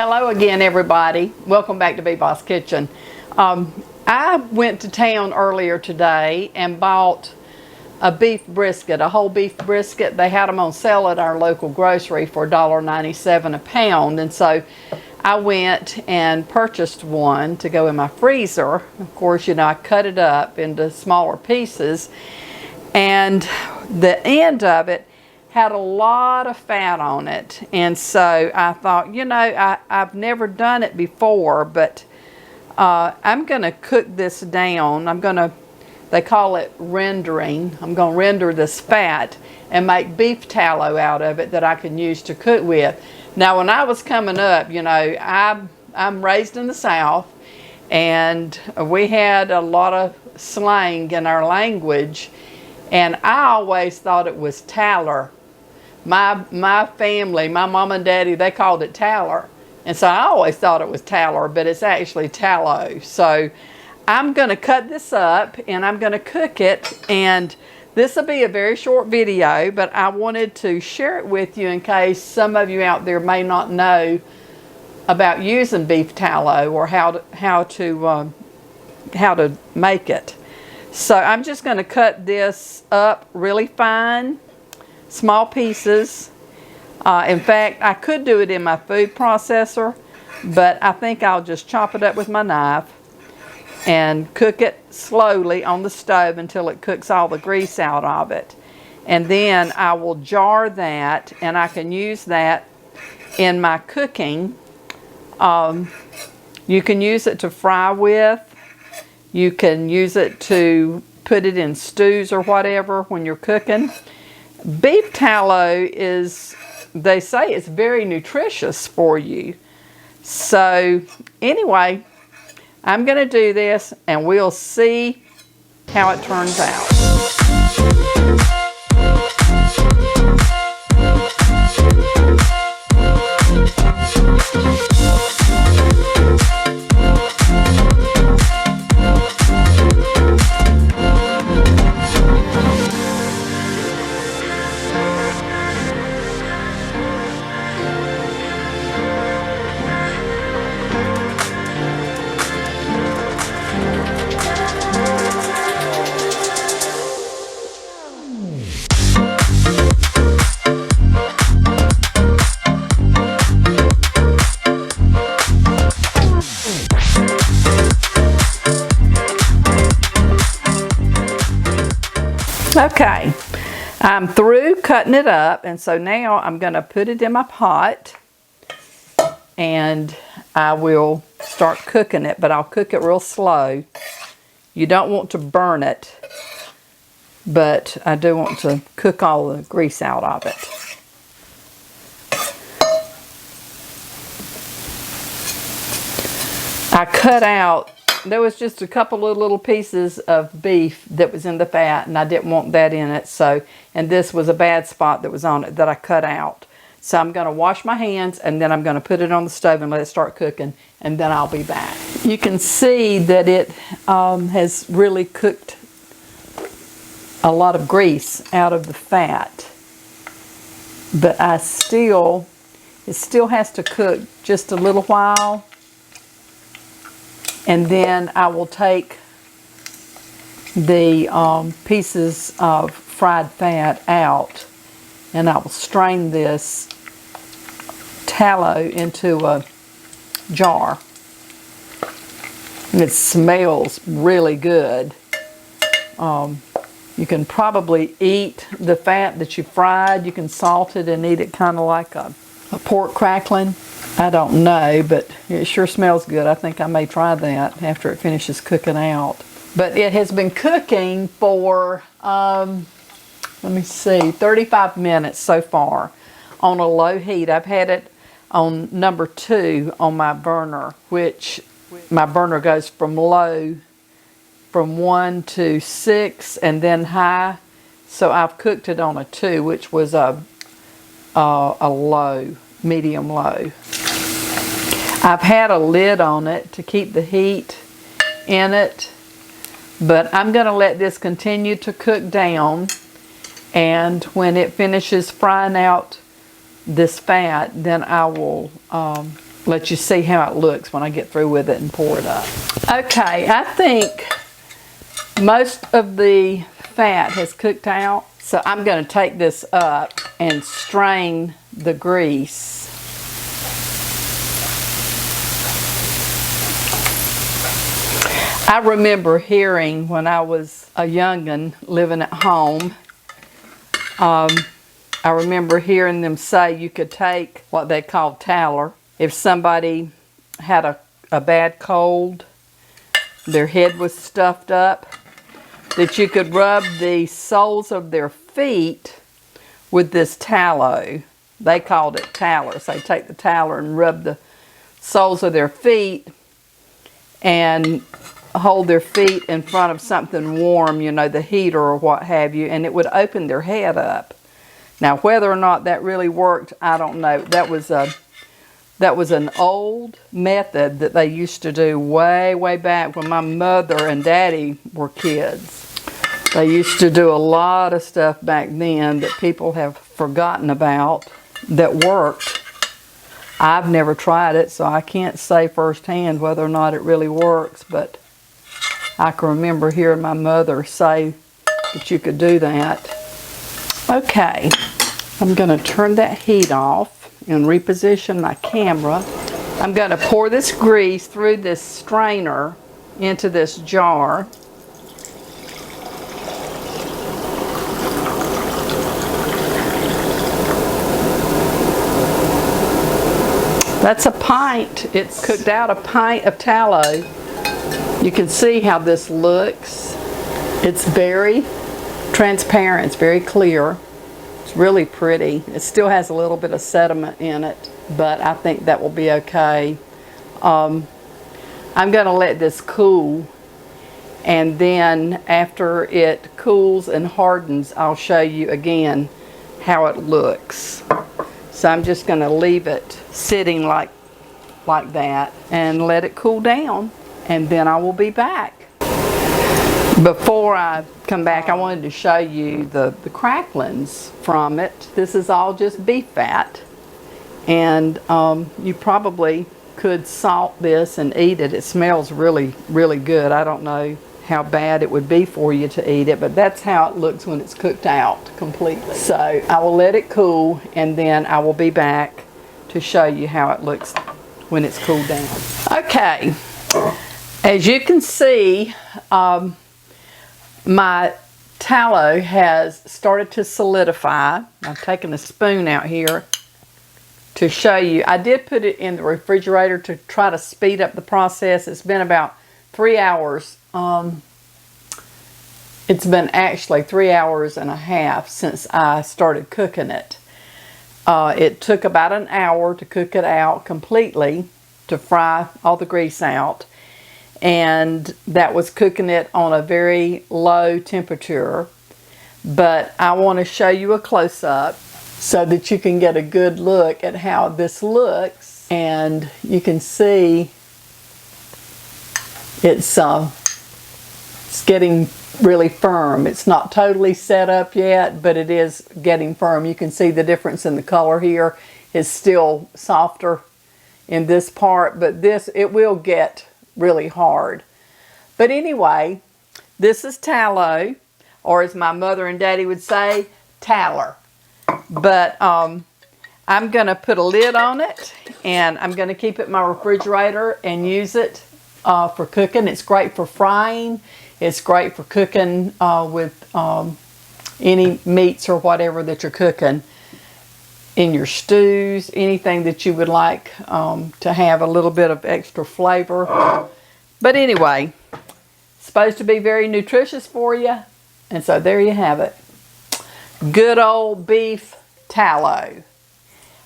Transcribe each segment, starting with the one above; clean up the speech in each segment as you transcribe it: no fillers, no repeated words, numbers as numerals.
Hello again, everybody. Welcome back to B-Boss Kitchen. I went to town earlier today and bought a beef brisket, a whole beef brisket. They had them on sale at our local grocery for $1.97 a pound, and so I went and purchased one to go in my freezer. Of course, you know, I cut it up into smaller pieces, and the end of it had a lot of fat on it, and so I thought, you know, I've never done it before, but I'm gonna cook this down. They call it rendering. I'm gonna render this fat and make beef tallow out of it that I can use to cook with. Now, when I was coming up, you know, I'm raised in the South, and we had a lot of slang in our language, and I always thought it was taller. My family, my mom and daddy, they called it taller. And so I always thought it was taller, but it's actually tallow. So I'm going to cut this up and I'm going to cook it. And this will be a very short video, but I wanted to share it with you in case some of you out there may not know about using beef tallow or how to make it. So I'm just going to cut this up really fine, small pieces. In fact, I could do it in my food processor, but I think I'll just chop it up with my knife and cook it slowly on the stove until it cooks all the grease out of it. And then I will jar that, and I can use that in my cooking. You can use it to fry with. You can use it to put it in stews or whatever when you're cooking. Beef tallow is, they say it's very nutritious for you. So anyway, I'm going to do this and we'll see how it turns out. Okay, I'm through cutting it up, and so now I'm going to put it in my pot and I will start cooking it, but I'll cook it real slow. You don't want to burn it, but I do want to cook all the grease out of it. I cut out, there was just a couple of little pieces of beef that was in the fat, and I didn't want that in it. So, and this was a bad spot that was on it that I cut out. So I'm going to wash my hands, and then I'm going to put it on the stove and let it start cooking, and then I'll be back. You can see that it has really cooked a lot of grease out of the fat, but it still has to cook just a little while. And then I will take the pieces of fried fat out, and I will strain this tallow into a jar. And it smells really good. You can probably eat the fat that you fried. You can salt it and eat it kind of like a pork crackling. I don't know, but it sure smells good. I think I may try that after it finishes cooking out. But it has been cooking for, let me see, 35 minutes so far on a low heat. I've had it on number 2 on my burner, which my burner goes from low, from 1 to 6, and then high. So I've cooked it on a 2, which was a low, medium low. I've had a lid on it to keep the heat in it, but I'm going to let this continue to cook down, and when it finishes frying out this fat, then I will let you see how it looks when I get through with it and pour it up. Okay, I think most of the fat has cooked out, so I'm going to take this up and strain the grease. I remember hearing when I was a young'un living at home, I remember hearing them say you could take what they call tallow. If somebody had a bad cold, their head was stuffed up, that you could rub the soles of their feet with this tallow. They called it tallow. So they take the tallow and rub the soles of their feet and hold their feet in front of something warm, you know, the heater or what have you, and it would open their head up. Now, whether or not that really worked, I don't know. That was an old method that they used to do way, way back when my mother and daddy were kids. They used to do a lot of stuff back then that people have forgotten about that worked. I've never tried it, so I can't say firsthand whether or not it really works, but I can remember hearing my mother say that you could do that. Okay, I'm going to turn that heat off and reposition my camera. I'm going to pour this grease through this strainer into this jar. That's a pint. It's cooked out a pint of tallow. You can see how this looks. It's very transparent. It's very clear. It's really pretty. It still has a little bit of sediment in it, but I think that will be okay. I'm going to let this cool, and then after it cools and hardens, I'll show you again how it looks. So I'm just going to leave it sitting like that and let it cool down, and then I will be back. Before I come back, I wanted to show you the cracklings from it. This is all just beef fat, and you probably could salt this and eat it. It smells really, really good. I don't know how bad it would be for you to eat it, but that's how it looks when it's cooked out completely. So I will let it cool, and then I will be back to show you how it looks when it's cooled down. Okay, as you can see, my tallow has started to solidify. I've taken a spoon out here to show you. I did put it in the refrigerator to try to speed up the process. It's been about 3 hours. It's been actually 3 hours and a half since I started cooking it. It took about an hour to cook it out completely, to fry all the grease out. And that was cooking it on a very low temperature. But I want to show you a close-up so that you can get a good look at how this looks. And you can see it's getting really firm. It's not totally set up yet, but it is getting firm. You can see the difference in the color here. It's still softer in this part, but it will get really hard. But anyway, this is tallow, or as my mother and daddy would say, taller. But I'm going to put a lid on it, and I'm going to keep it in my refrigerator and use it for cooking. It's great for frying. It's great for cooking with any meats or whatever that you're cooking in your stews, anything that you would like to have a little bit of extra flavor. But anyway, it's supposed to be very nutritious for you, and so there you have it. Good old beef tallow,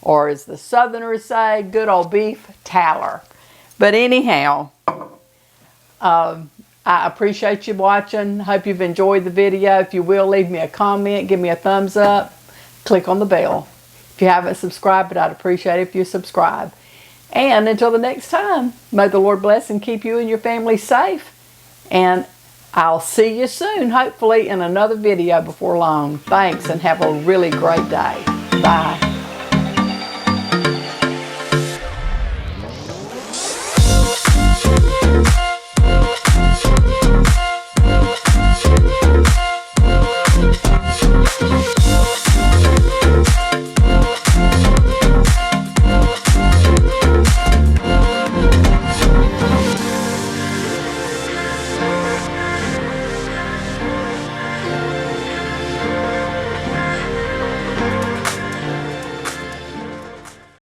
or as the Southerners say, good old beef taller. But anyhow, I appreciate you watching. Hope you've enjoyed the video. If you will, leave me a comment, give me a thumbs up, click on the bell. If you haven't subscribed, but I'd appreciate it if you subscribe. And until the next time, may the Lord bless and keep you and your family safe. And I'll see you soon, hopefully in another video before long. Thanks, and have a really great day. Bye.